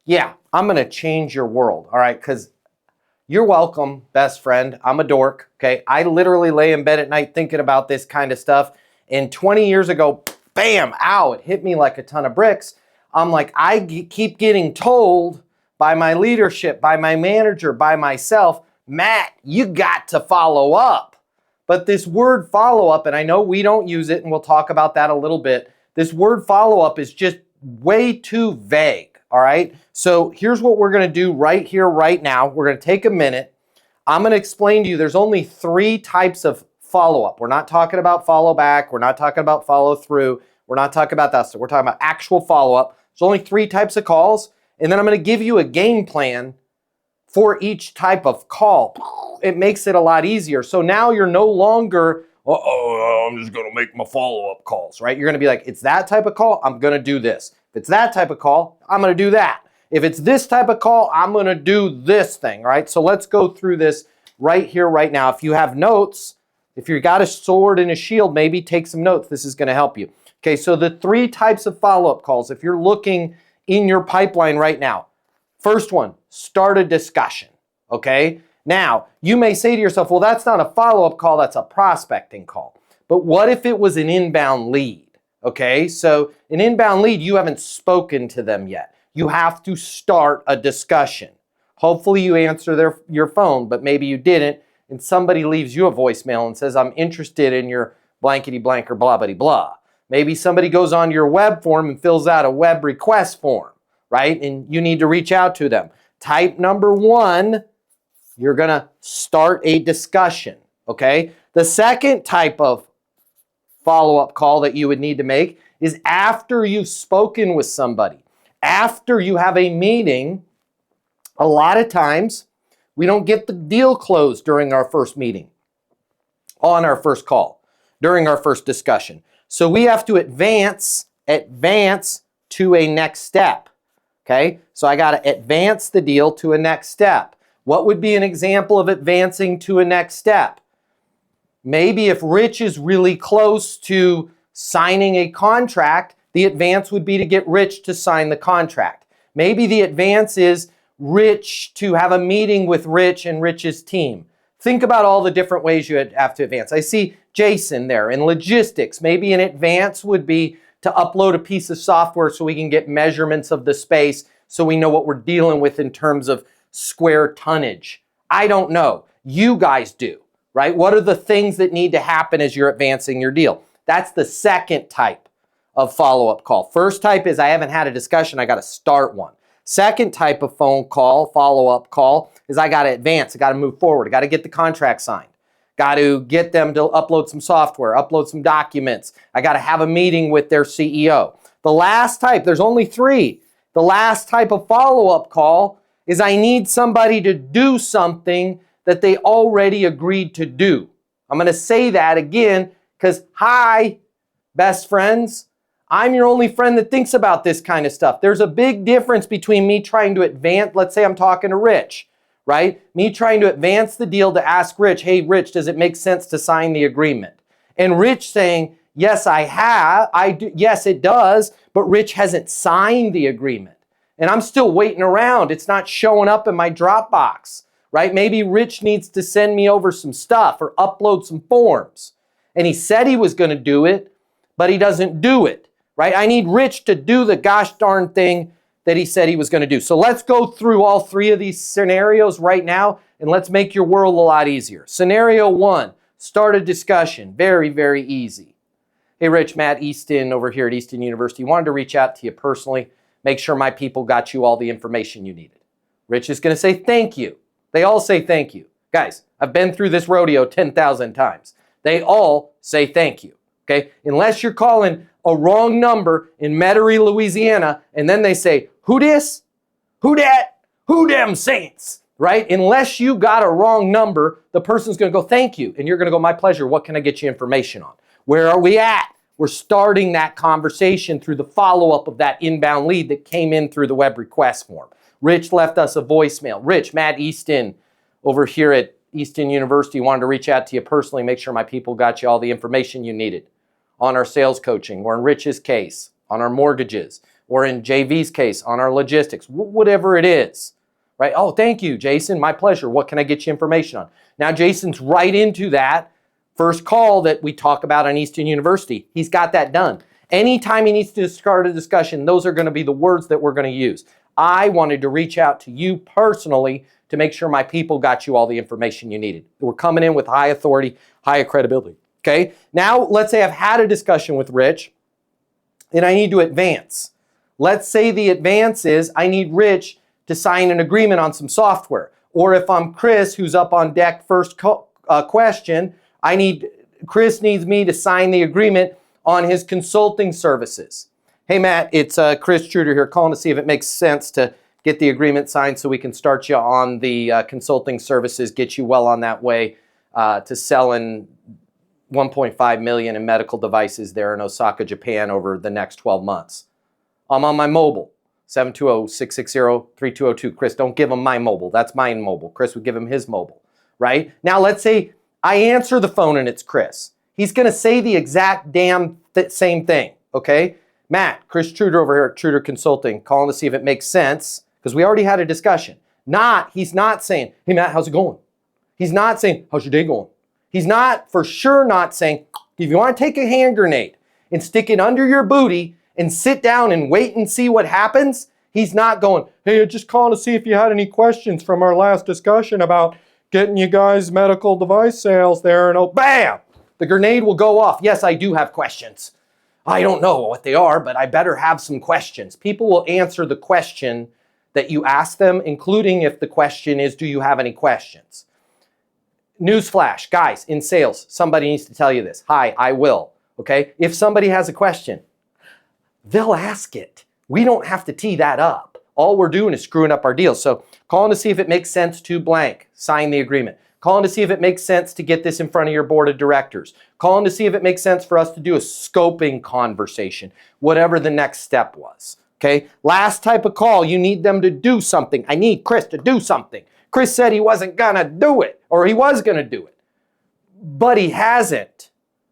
Yeah, I'm going to change your world. All right. Because you're welcome, best friend. I'm a dork. Okay. I literally lay in bed at night thinking about this kind of stuff. And 20 years ago, bam, ow, it hit me like a ton of bricks. I'm like, keep getting told by my leadership, by my manager, by myself, Matt, you got to follow up. But this word follow up, and I know we don't use it, and we'll talk about that a little bit. This word follow up is just way too vague. All right. So here's what we're going to do right here, right now. We're going to take a minute. I'm going to explain to you there's only 3 types of follow-up. We're not talking about follow back. We're not talking about follow through. We're not talking about that. So we're talking about actual follow-up. There's only 3 types of calls. And then I'm going to give you a game plan for each type of call. It makes it a lot easier. So now you're no longer, I'm just going to make my follow-up calls, right? You're going to be like, it's that type of call, I'm going to do this. If it's that type of call, I'm going to do that. If it's this type of call, I'm going to do this thing, right? So let's go through this right here, right now. If you have notes, if you've got a sword and a shield, maybe take some notes. This is going to help you. Okay, so the 3 types of follow-up calls, if you're looking in your pipeline right now. First one, start a discussion, okay? Now, you may say to yourself, well, that's not a follow-up call, that's a prospecting call. But what if it was an inbound lead? Okay, so an inbound lead, you haven't spoken to them yet. You have to start a discussion. Hopefully you answer your phone, but maybe you didn't, and somebody leaves you a voicemail and says, I'm interested in your blankety blank or blah, blah, blah. Maybe somebody goes on your web form and fills out a web request form, right? And you need to reach out to them. Type number 1, you're going to start a discussion, okay? The second type of follow-up call that you would need to make is after you've spoken with somebody. After you have a meeting, a lot of times we don't get the deal closed during our first meeting, on our first call, during our first discussion. So we have to advance to a next step, okay? So I got to advance the deal to a next step. What would be an example of advancing to a next step? Maybe if Rich is really close to signing a contract, the advance would be to get Rich to sign the contract. Maybe the advance is Rich to have a meeting with Rich and Rich's team. Think about all the different ways you have to advance. I see Jason there in logistics. Maybe an advance would be to upload a piece of software so we can get measurements of the space so we know what we're dealing with in terms of square tonnage. I don't know. You guys do. Right? What are the things that need to happen as you're advancing your deal? That's the second type of follow-up call. First type is I haven't had a discussion, I got to start one. Second type of phone call, follow-up call, is I got to advance, I got to move forward, I got to get the contract signed, got to get them to upload some software, upload some documents, I got to have a meeting with their CEO. The last type, there's only 3. The last type of follow-up call is I need somebody to do something that they already agreed to do. I'm going to say that again because, hi, best friends, I'm your only friend that thinks about this kind of stuff. There's a big difference between me trying to advance, let's say I'm talking to Rich, right? Me trying to advance the deal to ask Rich, hey, Rich, does it make sense to sign the agreement? And Rich saying, yes, I do, yes, it does, but Rich hasn't signed the agreement. And I'm still waiting around. It's not showing up in my Dropbox. Right? Maybe Rich needs to send me over some stuff or upload some forms. And he said he was going to do it, but he doesn't do it. Right? I need Rich to do the gosh darn thing that he said he was going to do. So let's go through all 3 of these scenarios right now, and let's make your world a lot easier. Scenario 1, start a discussion. Very, very easy. Hey, Rich, Matt Easton over here at Easton University. Wanted to reach out to you personally, make sure my people got you all the information you needed. Rich is going to say thank you. They all say thank you. Guys, I've been through this rodeo 10,000 times. They all say thank you, okay? Unless you're calling a wrong number in Metairie, Louisiana, and then they say, who this? Who that? Who them saints? Right? Unless you got a wrong number, the person's going to go, thank you. And you're going to go, my pleasure. What can I get you information on? Where are we at? We're starting that conversation through the follow-up of that inbound lead that came in through the web request form. Rich left us a voicemail. Rich, Matt Easton over here at Easton University wanted to reach out to you personally, make sure my people got you all the information you needed on our sales coaching, or in Rich's case, on our mortgages, or in JV's case, on our logistics, whatever it is, right? Oh, thank you, Jason. My pleasure. What can I get you information on? Now, Jason's right into that first call that we talk about on Easton University. He's got that done. Anytime he needs to start a discussion, those are going to be the words that we're going to use. I wanted to reach out to you personally to make sure my people got you all the information you needed. We're coming in with high authority, high credibility. Okay? Now, let's say I've had a discussion with Rich and I need to advance. Let's say the advance is I need Rich to sign an agreement on some software. Or if I'm Chris, who's up on deck first question, Chris needs me to sign the agreement on his consulting services. Hey, Matt, it's Chris Truder here calling to see if it makes sense to get the agreement signed so we can start you on the consulting services, get you well on that way to selling 1.5 million in medical devices there in Osaka, Japan over the next 12 months. I'm on my mobile, 720-660-3202. Chris, don't give him my mobile. That's my mobile. Chris would give him his mobile, right? Now, let's say I answer the phone and it's Chris. He's going to say the exact damn same thing, okay? Matt, Chris Truder over here at Truder Consulting, calling to see if it makes sense, because we already had a discussion. He's not saying, hey, Matt, how's it going? He's not saying, how's your day going? He's not, for sure not saying, if you want to take a hand grenade and stick it under your booty and sit down and wait and see what happens, he's not going, hey, I'm just calling to see if you had any questions from our last discussion about getting you guys medical device sales there, and oh, bam! The grenade will go off. Yes, I do have questions. I don't know what they are, but I better have some questions. People will answer the question that you ask them, including if the question is, do you have any questions? Newsflash, guys, in sales, somebody needs to tell you this. Hi, I will, okay? If somebody has a question, they'll ask it. We don't have to tee that up. All we're doing is screwing up our deals. So calling to see if it makes sense to blank, sign the agreement. Calling to see if it makes sense to get this in front of your board of directors. Calling to see if it makes sense for us to do a scoping conversation, whatever the next step was. Okay? Last type of call, you need them to do something. I need Chris to do something. Chris said he wasn't going to do it, or he was going to do it, but he hasn't.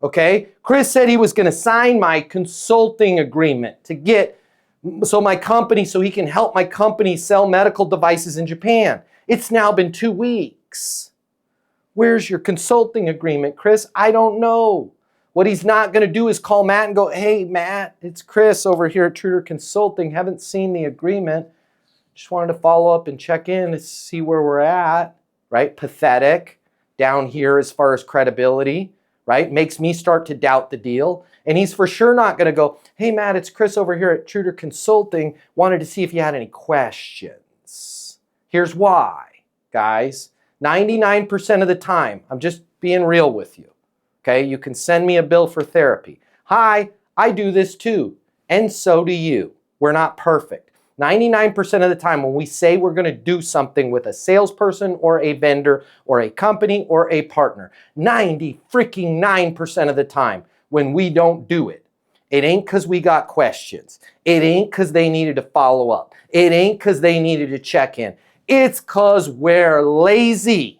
Okay? Chris said he was going to sign my consulting agreement to get so he can help my company sell medical devices in Japan. It's now been 2 weeks. Where's your consulting agreement, Chris? I don't know. What he's not going to do is call Matt and go, hey, Matt, it's Chris over here at Truder Consulting. Haven't seen the agreement. Just wanted to follow up and check in to see where we're at, right? Pathetic. Down here as far as credibility, right? Makes me start to doubt the deal. And he's for sure not going to go, hey, Matt, it's Chris over here at Truder Consulting. Wanted to see if you had any questions. Here's why, guys. 99% of the time, I'm just being real with you, okay? You can send me a bill for therapy. Hi, I do this too, and so do you. We're not perfect. 99% of the time when we say we're going to do something with a salesperson or a vendor or a company or a partner, 90% of the time when we don't do it, it ain't because we got questions. It ain't because they needed to follow up. It ain't because they needed to check in. It's because we're lazy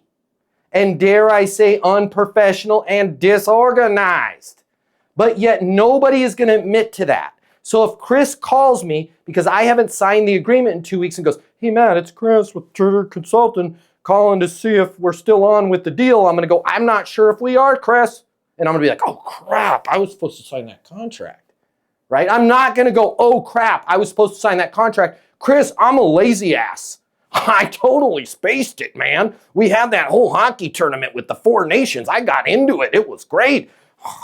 and, dare I say, unprofessional and disorganized. But yet nobody is going to admit to that. So if Chris calls me because I haven't signed the agreement in 2 weeks and goes, hey, Matt, it's Chris with Truder Consulting calling to see if we're still on with the deal, I'm going to go, I'm not sure if we are, Chris. And I'm going to be like, oh, crap, I was supposed to sign that contract, right? I'm not going to go, oh, crap, I was supposed to sign that contract. Chris, I'm a lazy ass. I totally spaced it, man. We had that whole hockey tournament with the 4 nations. I got into it. It was great.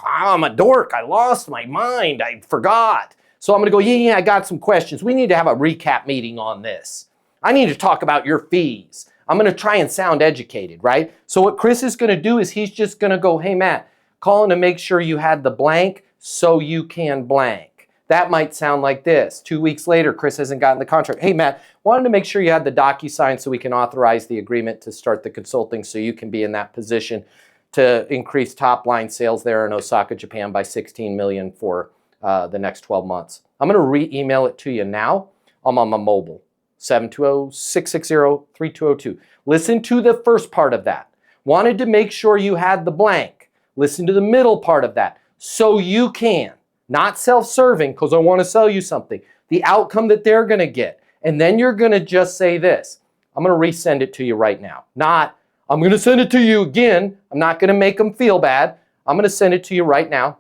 I'm a dork. I lost my mind. I forgot. So I'm going to go, yeah, I got some questions. We need to have a recap meeting on this. I need to talk about your fees. I'm going to try and sound educated, right? So what Chris is going to do is he's just going to go, hey, Matt, calling to make sure you had the blank so you can blank. That might sound like this. 2 weeks later, Chris hasn't gotten the contract. Hey, Matt, wanted to make sure you had the DocuSign so we can authorize the agreement to start the consulting so you can be in that position to increase top-line sales there in Osaka, Japan by 16 million for the next 12 months. I'm going to re-email it to you now. I'm on my mobile, 720-660-3202. Listen to the first part of that. Wanted to make sure you had the blank. Listen to the middle part of that. So you can. Not self-serving because I want to sell you something. the outcome that they're going to get. And then you're going to just say this. I'm going to resend it to you right now. Not, I'm going to send it to you again. I'm not going to make them feel bad. I'm going to send it to you right now.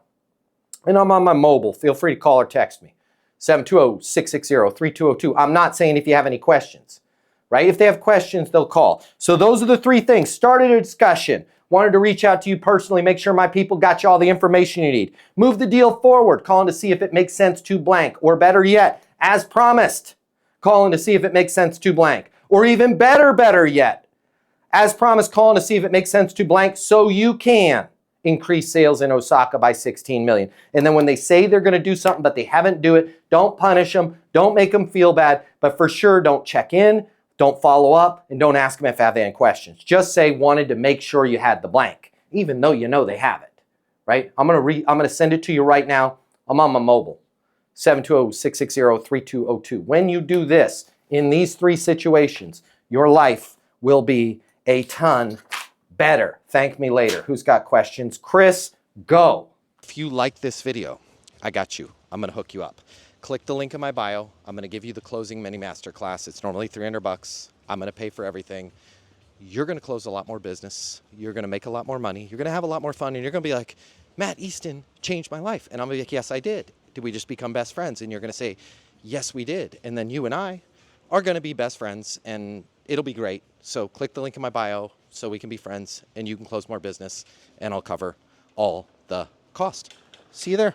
And I'm on my mobile. Feel free to call or text me. 720-660-3202. I'm not saying if you have any questions, right? If they have questions, they'll call. So those are the three things. Started a discussion. Wanted to reach out to you personally, make sure my people got you all the information you need. Move the deal forward, calling to see if it makes sense to blank. Or better yet, as promised, calling to see if it makes sense to blank. Or even better yet, as promised, calling to see if it makes sense to blank so you can increase sales in Osaka by 16 million. And then when they say they're going to do something but they haven't do it, don't punish them, don't make them feel bad, but for sure don't check in, don't follow up, and don't ask them if they have any questions. Just say wanted to make sure you had the blank, even though you know they have it, right? I'm going to send it to you right now. I'm on my mobile, 720-660-3202. When you do this in these three situations, your life will be a ton better. Thank me later. Who's got questions? Chris, go. If you like this video, I got you. I'm going to hook you up. Click the link in my bio. I'm going to give you the closing mini masterclass. It's normally $300. I'm going to pay for everything. You're going to close a lot more business. You're going to make a lot more money. You're going to have a lot more fun. And you're going to be like, Matt Easton changed my life. And I'm going to be like, yes, I did. Did we just become best friends? And you're going to say, yes, we did. And then you and I are going to be best friends and it'll be great. So click the link in my bio so we can be friends and you can close more business and I'll cover all the cost. See you there.